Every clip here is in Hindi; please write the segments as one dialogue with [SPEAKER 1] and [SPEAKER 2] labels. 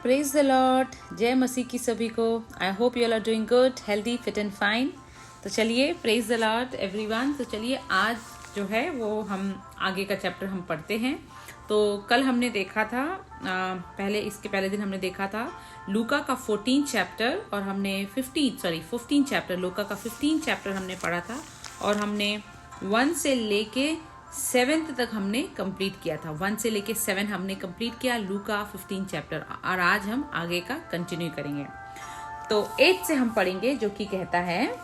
[SPEAKER 1] प्रेज द लॉर्ड, जय मसीह की सभी को। I hope you all are doing good, healthy, fit and fine. तो चलिए, प्रेज द लॉर्ड एवरीवन। तो चलिए, आज जो है वो हम आगे का चैप्टर हम पढ़ते हैं। तो कल हमने देखा था, इसके पहले दिन हमने देखा था लूका का 14 चैप्टर, और हमने 15 चैप्टर, लूका का 15 चैप्टर हमने पढ़ा था, और हमने 1 से लेके 7 तक हमने कंप्लीट किया था। 1 से लेके 7 हमने कंप्लीट किया लूका 15 चैप्टर, और आज हम आगे का कंटिन्यू करेंगे। तो 8 से हम पढ़ेंगे, जो कि कहता है,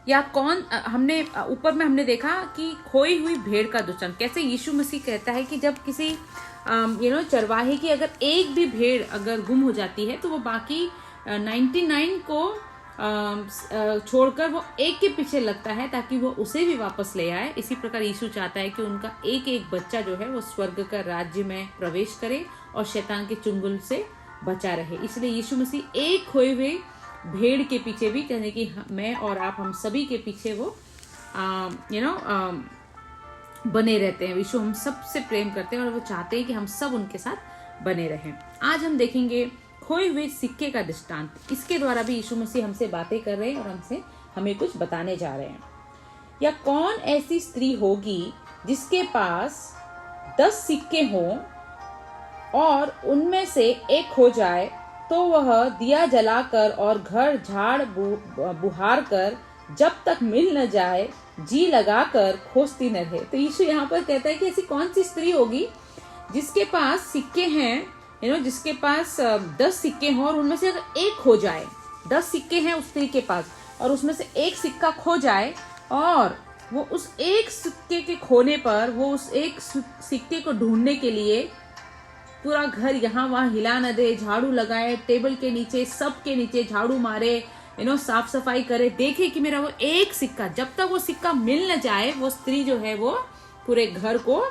[SPEAKER 1] या कौन, हमने ऊपर में हमने देखा कि खोई हुई भेड़ का दृष्टांत। कैसे यीशु मसीह कहता है कि जब किसी चरवाहे की अगर एक भी भेड़ अगर गुम हो जाती है तो वो बाकी 99 को छोड़कर वो एक के पीछे लगता है ताकि वो उसे भी वापस ले आए। इसी प्रकार यीशु चाहता है कि उनका एक एक बच्चा जो है वो स्वर्ग का राज्य में प्रवेश करे और शैतान के चुंगल से बचा रहे। इसलिए यीशु मसीह एक खोए हुए भेड़ के पीछे भी, कहने कि मैं और आप, हम सभी के पीछे वो बने रहते हैं। यीशु हम सबसे प्रेम करते हैं और वो चाहते हैं कि हम सब उनके साथ बने रहें। आज हम देखेंगे खोए हुए सिक्के का दृष्टांत। इसके द्वारा भी यीशु मसीह हमसे बातें कर रहे हैं और हमें कुछ बताने जा रहे हैं। या कौन ऐसी स्त्री होगी जिसके पास 10 सिक्के हों और उनमें से एक खो जाए तो वह दिया जलाकर और घर झाड़ बुहार कर जब तक मिल न जाए जी लगाकर खोजती न रहे। तो यीशु यहाँ पर कहता है कि ऐसी कौन सी स्त्री होगी जिसके पास सिक्के हैं, जिसके पास 10 सिक्के हों और उनमें से अगर एक खो जाए। 10 सिक्के हैं उस स्त्री के पास और उसमें से एक सिक्का खो जाए, और वो उस एक सिक्के के खोने पर वो उस एक सिक्के को ढूंढने के लिए पूरा घर यहाँ वहाँ हिला न दे, झाड़ू लगाए, टेबल के नीचे, सब के नीचे झाड़ू मारे, साफ सफाई करे, देखे कि मेरा वो एक सिक्का, जब तक वो सिक्का मिल न जाए वो स्त्री जो है वो पूरे घर को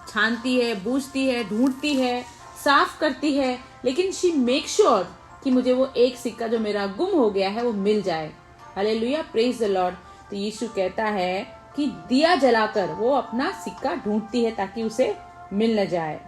[SPEAKER 1] छानती है, बूझती है, ढूंढती है, साफ करती है, लेकिन शी मेक श्योर कि मुझे वो एक सिक्का जो मेरा गुम हो गया है वो मिल जाए। Hallelujah, praise the Lord. तो यीशु कहता है कि दिया जलाकर वो अपना सिक्का ढूंढती है ताकि उसे मिल न जाए,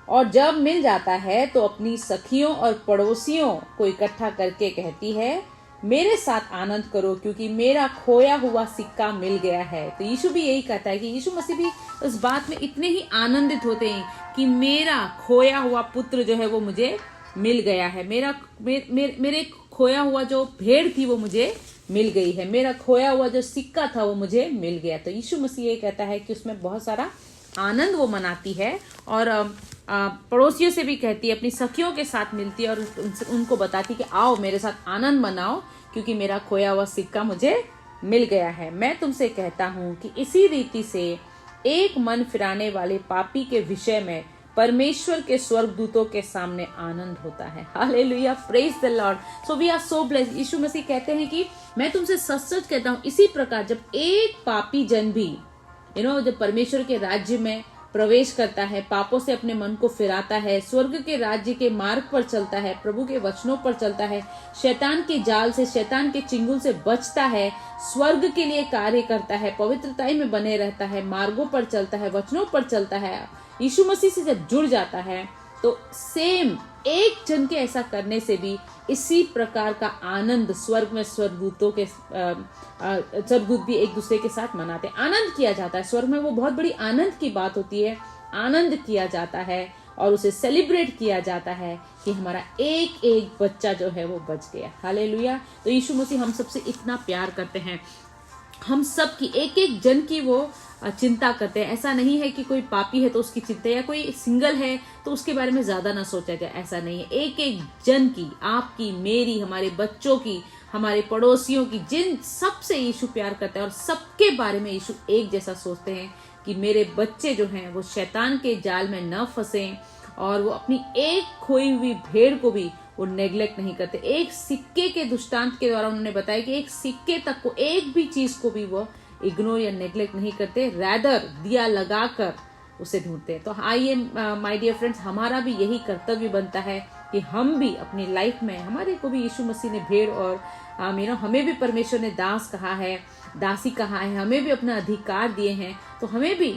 [SPEAKER 1] और जब मिल जाता है तो अपनी सखियों और पड़ोसियों को इकट्ठा करके कहती है, मेरे साथ आनंद करो क्योंकि मेरा खोया हुआ सिक्का मिल गया है। तो यीशु भी यही कहता है कि यीशु मसीह भी उस बात में इतने ही आनंदित होते हैं कि मेरा खोया हुआ पुत्र जो है वो मुझे मिल गया है, मेरे खोया हुआ जो भेड़ थी वो मुझे मिल गई है, मेरा खोया हुआ जो सिक्का था वो मुझे मिल गया। तो यीशु मसीह ये कहता है कि उसमें बहुत सारा आनंद वो मनाती है, और पड़ोसियों से भी कहती है, अपनी सखियों के साथ मिलती है और उनको बताती कि आओ मेरे साथ आनंद मनाओ क्योंकि मेरा खोया हुआ सिक्का मुझे मिल गया है। मैं तुमसे कहता हूँ कि इसी रीति से एक मन फिराने वाले पापी के विषय में परमेश्वर के स्वर्गदूतों के सामने आनंद होता है। Hallelujah, praise the lord. So we are so blessed. Yeshu Masih कहते हैं कि मैं तुमसे सच सच कहता हूँ, इसी प्रकार जब एक पापी जन भी जब परमेश्वर के राज्य में प्रवेश करता है, पापों से अपने मन को फिराता है, स्वर्ग के राज्य के मार्ग पर चलता है, प्रभु के वचनों पर चलता है, शैतान के जाल से, शैतान के चिंगुल से बचता है, स्वर्ग के लिए कार्य करता है, पवित्रताई में बने रहता है, मार्गों पर चलता है, वचनों पर चलता है, यीशु मसीह से जब जुड़ जाता है, तो सेम एक जन के ऐसा करने से भी इसी प्रकार का आनंद स्वर्ग में स्वर्गदूतों के स्वर्गदूत भी एक दूसरे के साथ मनाते हैं। आनंद किया जाता है स्वर्ग में, वो बहुत बड़ी आनंद की बात होती है। आनंद किया जाता है और उसे सेलिब्रेट किया जाता है कि हमारा एक एक बच्चा जो है वो बच गया। हालेलुया। तो यीशु मसीह हम सबसे इतना प्यार करते हैं, हम सब की, एक एक जन की वो चिंता करते हैं। ऐसा नहीं है कि कोई पापी है तो उसकी चिंता, या कोई सिंगल है तो उसके बारे में ज्यादा ना सोचा जाए, ऐसा नहीं है। एक एक जन की, आपकी, मेरी, हमारे बच्चों की, हमारे पड़ोसियों की, जिन सबसे यीशु प्यार करता है और सबके बारे में यीशु एक जैसा सोचते हैं कि मेरे बच्चे जो हैं वो शैतान के जाल में न फंसे, और वो अपनी एक खोई हुई भेड़ को भी वो नेग्लेक्ट नहीं करते। एक सिक्के के दृष्टांत के द्वारा उन्होंने बताया कि एक सिक्के तक को, एक भी चीज को भी वो इग्नोर या नेग्लेक्ट नहीं करते, रैदर दिया लगाकर उसे ढूंढते हैं। तो आइए माय डियर फ्रेंड्स, हमारा भी यही कर्तव्य बनता है कि हम भी अपनी लाइफ में, हमारे को भी यीशु मसीह ने भेड़ और हमें भी परमेश्वर ने दास कहा है, दासी कहा है, हमें भी अपना अधिकार दिए हैं, तो हमें भी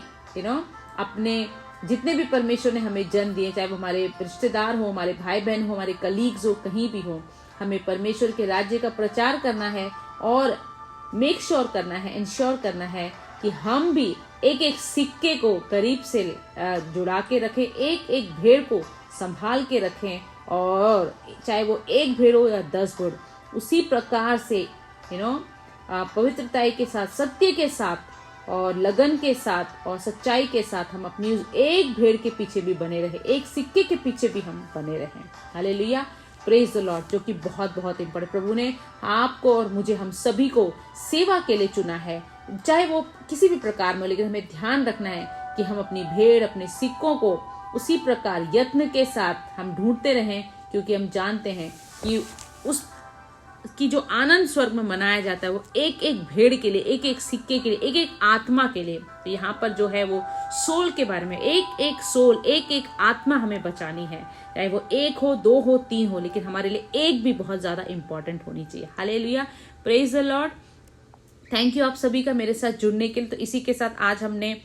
[SPEAKER 1] अपने जितने भी परमेश्वर ने हमें जन्म दिए, चाहे वो हमारे रिश्तेदार हो, हमारे भाई बहन हो, हमारे कलीग्स हो, कहीं भी हो, हमें परमेश्वर के राज्य का प्रचार करना है और मेक श्योर करना है, इंश्योर करना है कि हम भी एक एक सिक्के को करीब से जुड़ा के रखें, एक एक भेड़ को संभाल के रखें, और चाहे वो एक भेड़ हो या 10 भेड़, उसी प्रकार से पवित्रता के साथ, सत्य के साथ और लगन के साथ और सच्चाई के साथ हम अपनी एक भेड़ के पीछे भी बने रहे, एक सिक्के के पीछे भी हम बने रहे। Hallelujah, praise the Lord. जो कि बहुत बहुत इम्पोर्टेंट, प्रभु ने आपको और मुझे, हम सभी को सेवा के लिए चुना है, चाहे वो किसी भी प्रकार में हो, लेकिन हमें ध्यान रखना है कि हम अपनी भेड़, अपने सिक्कों को उसी प्रकार यत्न के साथ हम ढूंढते रहें, क्योंकि हम जानते हैं कि उस की जो आनंद स्वर्ग में मनाया जाता है वो एक एक भेड़ के लिए, एक एक सिक्के के लिए, एक एक आत्मा के लिए। तो यहाँ पर जो है वो सोल के बारे में, एक एक सोल, एक एक आत्मा हमें बचानी है, चाहे वो 1 हो, 2 हो, 3 हो, लेकिन हमारे लिए एक भी बहुत ज्यादा इंपॉर्टेंट होनी चाहिए। Hallelujah, praise the Lord. Thank you आप सभी का मेरे साथ जुड़ने के लिए। तो इसी के साथ आज हमने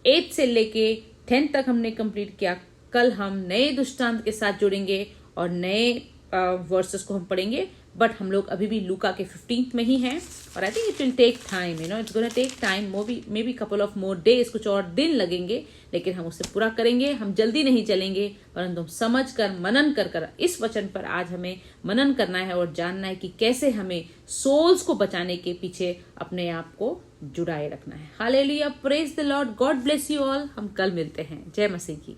[SPEAKER 1] 8 से लेके 10 तक हमने कंप्लीट किया। कल हम नए दृष्टांत के साथ जुड़ेंगे और नए वर्सेस को हम पढ़ेंगे, बट हम लोग अभी भी लूका के 15th में ही हैं, और I think it will take time, it's gonna take time, maybe couple of more days, कुछ और दिन लगेंगे, लेकिन हम उसे पूरा करेंगे। हम जल्दी नहीं चलेंगे, परंतु हम समझ कर, मनन कर इस वचन पर आज हमें मनन करना है और जानना है कि कैसे हमें सोल्स को बचाने के पीछे अपने आप को जुड़ाए रखना है। Hallelujah, praise the Lord, God bless you all. हम कल मिलते हैं। जय मसीह की।